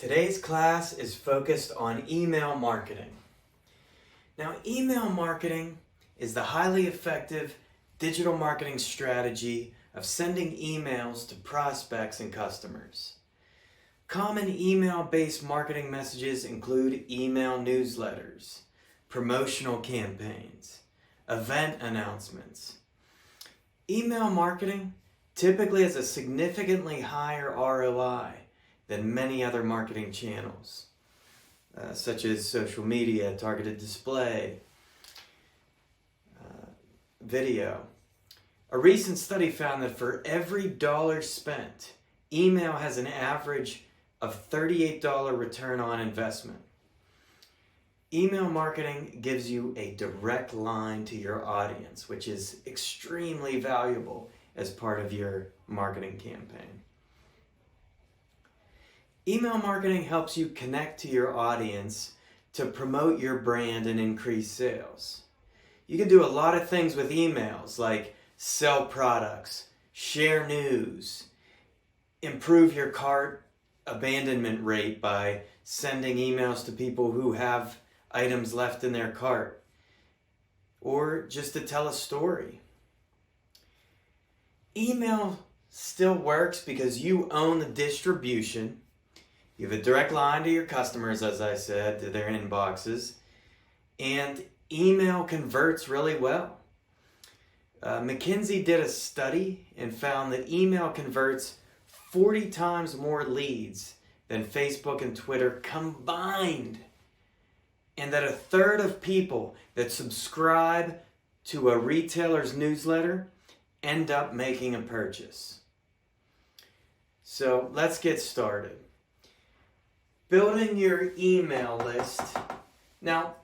Today's class is focused on email marketing. Now, email marketing is the highly effective digital marketing strategy of sending emails to prospects and customers. Common email-based marketing messages include email newsletters, promotional campaigns, event announcements. Email marketing typically has a significantly higher ROI than many other marketing channels, such as social media, targeted display, video. A recent study found that for every dollar spent, email has an average of $38 return on investment. Email marketing gives you a direct line to your audience, which is extremely valuable as part of your marketing campaign. Email marketing helps you connect to your audience to promote your brand and increase sales. You can do a lot of things with emails, like sell products, share news, improve your cart abandonment rate by sending emails to people who have items left in their cart, or just to tell a story. Email still works because you own the distribution. You have a direct line to your customers, as I said, to their inboxes, and email converts really well. McKinsey did a study and found that email converts 40 times more leads than Facebook and Twitter combined, and that a third of people that subscribe to a retailer's newsletter end up making a purchase. So let's get started. Building your email list. Now,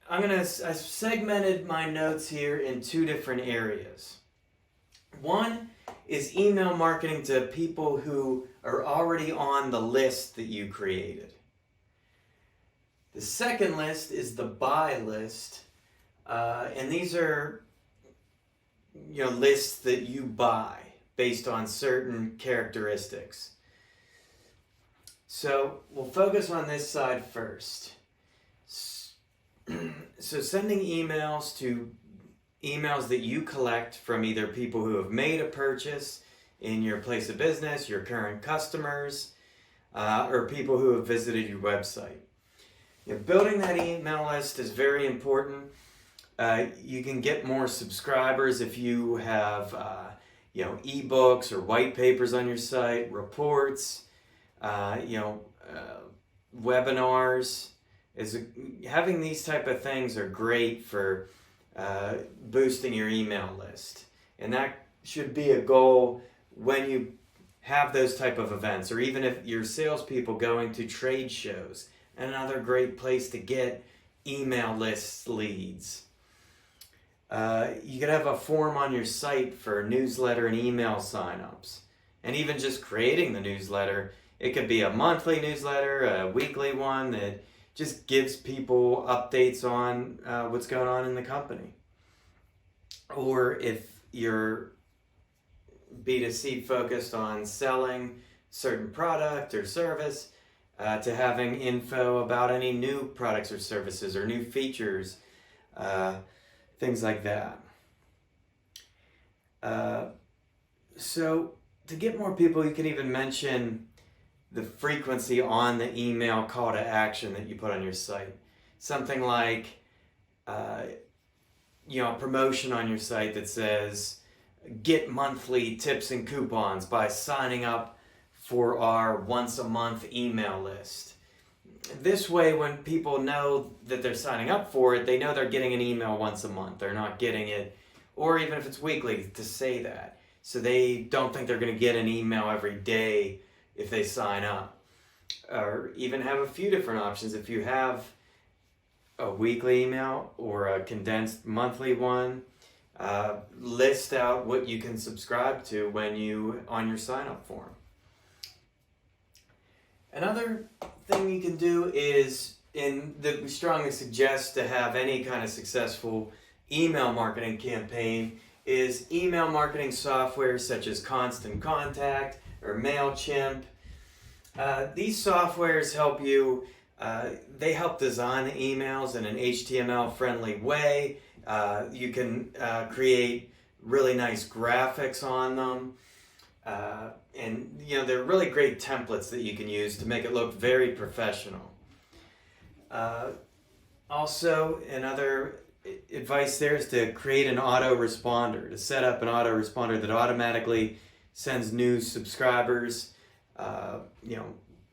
I've segmented my notes here in two different areas. One is email marketing to people who are already on the list that you created. The second list is the buy list, and these are lists that you buy based on certain characteristics. So we'll focus on this side first. So sending emails to emails that you collect from either people who have made a purchase in your place of business, your current customers, or people who have visited your website. Building that email list is very important. You can get more subscribers if you have ebooks or white papers on your site, reports, webinars. Having these type of things are great for boosting your email list, and that should be a goal when you have those type of events, or even if your salespeople going to trade shows. Another great place to get email list leads. You could have a form on your site for newsletter and email signups, and even just creating the newsletter. It could be a monthly newsletter, a weekly one that just gives people updates on what's going on in the company. Or if you're B2C focused on selling certain product or service, to having info about any new products or services or new features, things like that. So to get more people, you can even mention the frequency on the email call to action that you put on your site. Something like, a promotion on your site that says, get monthly tips and coupons by signing up for our once a month email list. This way, when people know that they're signing up for it, they know they're getting an email once a month. They're not getting it, or even if it's weekly, to say that. So they don't think they're going to get an email every day if they sign up. Or even have a few different options. If you have a weekly email or a condensed monthly one, list out what you can subscribe to on your sign up form. Another thing you can do is, that we strongly suggest to have any kind of successful email marketing campaign, is email marketing software such as Constant Contact or MailChimp. These softwares help you, they help design the emails in an HTML friendly way. You can create really nice graphics on them. And they're really great templates that you can use to make it look very professional. Also, another advice there is to create an autoresponder, to set up an autoresponder that automatically sends new subscribers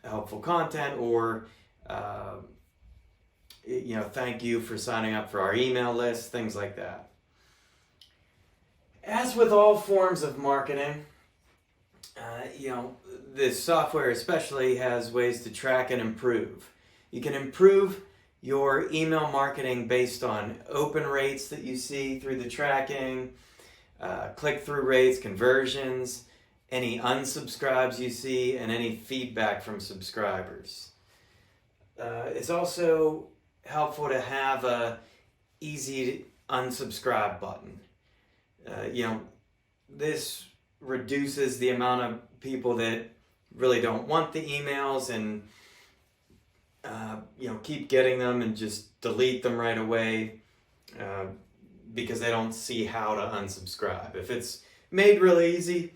helpful content, or thank you for signing up for our email list, things like that. As with all forms of marketing, this software especially has ways to track and improve. You can improve your email marketing based on open rates that you see through the tracking, click-through rates, conversions, any unsubscribes you see, and any feedback from subscribers. It's also helpful to have a easy unsubscribe button. This reduces the amount of people that really don't want the emails and keep getting them and just delete them right away because they don't see how to unsubscribe. If it's made really easy,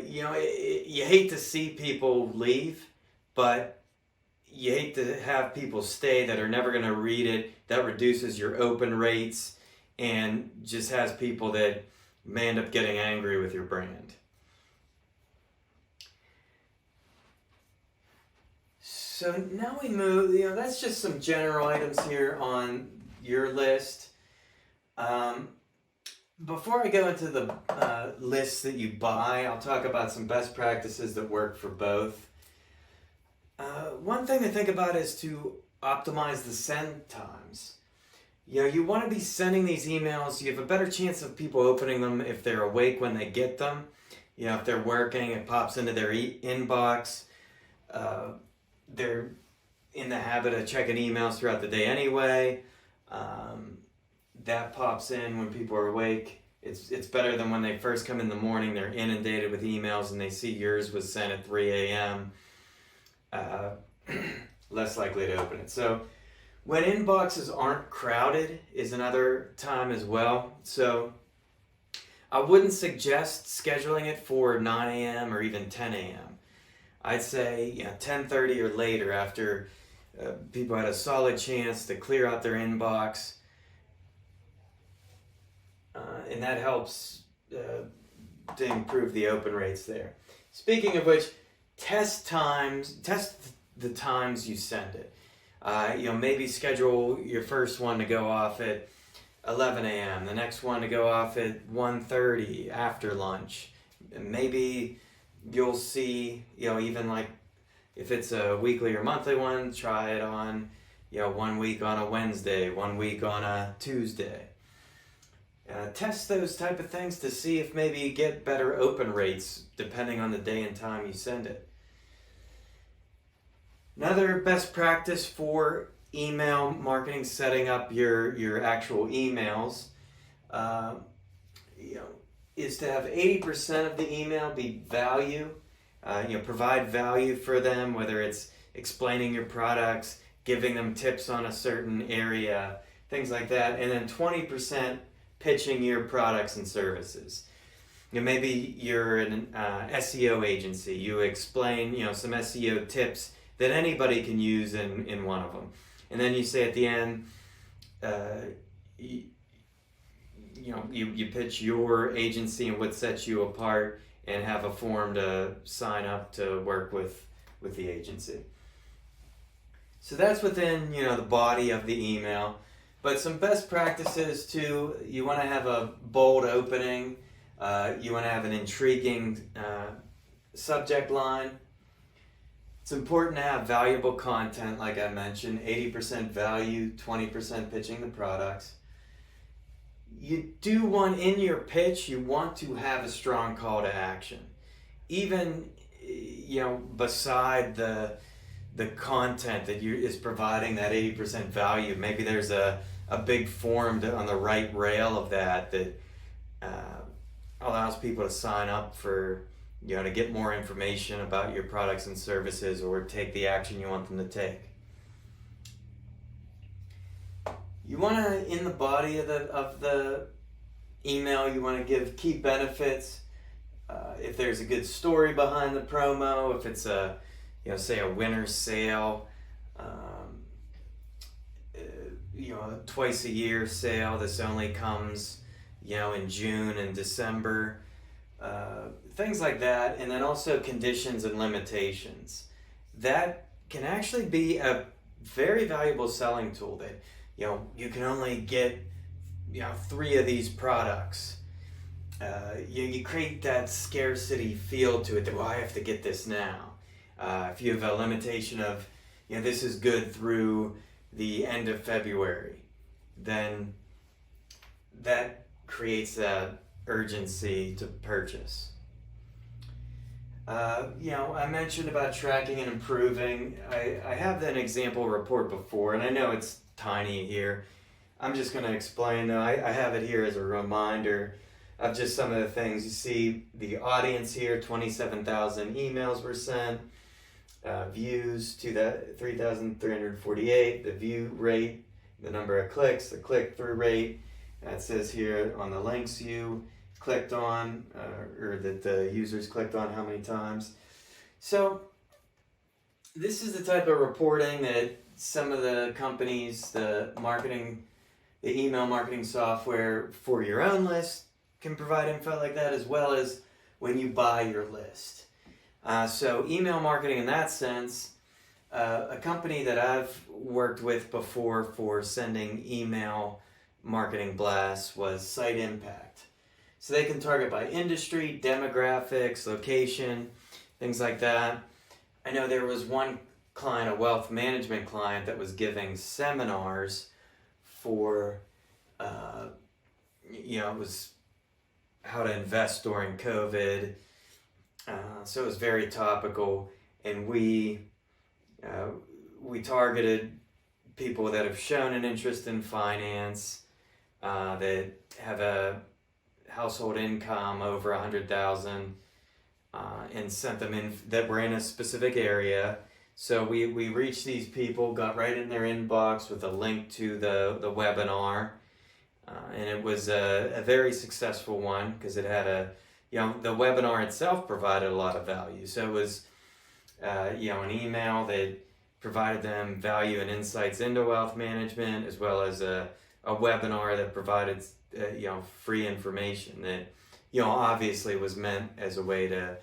you hate to see people leave, but you hate to have people stay that are never going to read it. That reduces your open rates and just has people that may end up getting angry with your brand. So now we move, that's just some general items here on your list. Before I go into the lists that you buy, I'll talk about some best practices that work for both. One thing to think about is to optimize the send times. You want to be sending these emails. You have a better chance of people opening them if they're awake when they get them. If they're working, it pops into their inbox. They're in the habit of checking emails throughout the day anyway. That pops in when people are awake. It's better than when they first come in the morning, they're inundated with emails and they see yours was sent at 3 a.m. Less likely to open it. So when inboxes aren't crowded is another time as well. So I wouldn't suggest scheduling it for 9 a.m. or even 10 a.m. I'd say 10:30 or later, after people had a solid chance to clear out their inbox. And that helps to improve the open rates there. Speaking of which, test the times you send it. Maybe schedule your first one to go off at 11 a.m., the next one to go off at 1:30 after lunch. Maybe you'll see, even like if it's a weekly or monthly one, try it on, 1 week on a Wednesday, 1 week on a Tuesday. Test those type of things to see if maybe you get better open rates depending on the day and time you send it. Another best practice for email marketing, setting up your actual emails, is to have 80% of the email be value. Provide value for them, whether it's explaining your products, giving them tips on a certain area, things like that, and then 20% pitching your products and services. Maybe you're an SEO agency. You explain, some SEO tips that anybody can use in one of them. And then you say at the end, you pitch your agency and what sets you apart and have a form to sign up to work with the agency. So that's within, the body of the email. But some best practices too, you want to have a bold opening, you want to have an intriguing subject line. It's important to have valuable content, like I mentioned, 80% value, 20% pitching the products. You do want, in your pitch, you want to have a strong call to action. Even, beside the content that is providing that 80% value, maybe there's a big form on the right rail of that allows people to sign up for to get more information about your products and services or take the action you want them to take. You want to, in the body of the email, you want to give key benefits. If there's a good story behind the promo, if it's a, say a winter sale, a twice a year sale. This only comes, in June and December. Things like that, and then also conditions and limitations. That can actually be a very valuable selling tool that, you can only get, 3 of these products. You create that scarcity feel to it that, well, I have to get this now. If you have a limitation of, this is good through the end of February, then that creates that urgency to purchase. I mentioned about tracking and improving. I have an example report before, and I know it's tiny here. I'm just going to explain. I have it here as a reminder of just some of the things. You see the audience here, 27,000 emails were sent, views to that 3,348, the view rate, the number of clicks, the click-through rate. That says here on the links you clicked on, or that the users clicked on how many times. So this is the type of reporting that some of the companies, the email marketing software for your own list can provide info like that, as well as when you buy your list. So email marketing in that sense, a company that I've worked with before for sending email marketing blasts was Site Impact. So they can target by industry, demographics, location, things like that. I know there was one client, a wealth management client, that was giving seminars for, it was how to invest during COVID. So it was very topical, and we targeted people that have shown an interest in finance, that have a household income over 100,000, and sent them in that were in a specific area. So we reached these people, got right in their inbox with a link to the webinar, and it was a very successful one because it had the webinar itself provided a lot of value. So it was an email that provided them value and insights into wealth management, as well as a webinar that provided free information that obviously was meant as a way to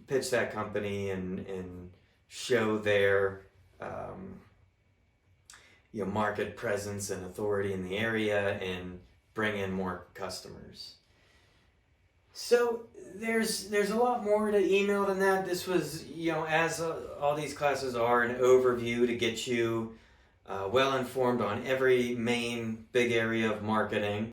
pitch that company and show their market presence and authority in the area and bring in more customers. So there's a lot more to email than that. This was, as all these classes are, an overview to get you well informed on every main big area of marketing.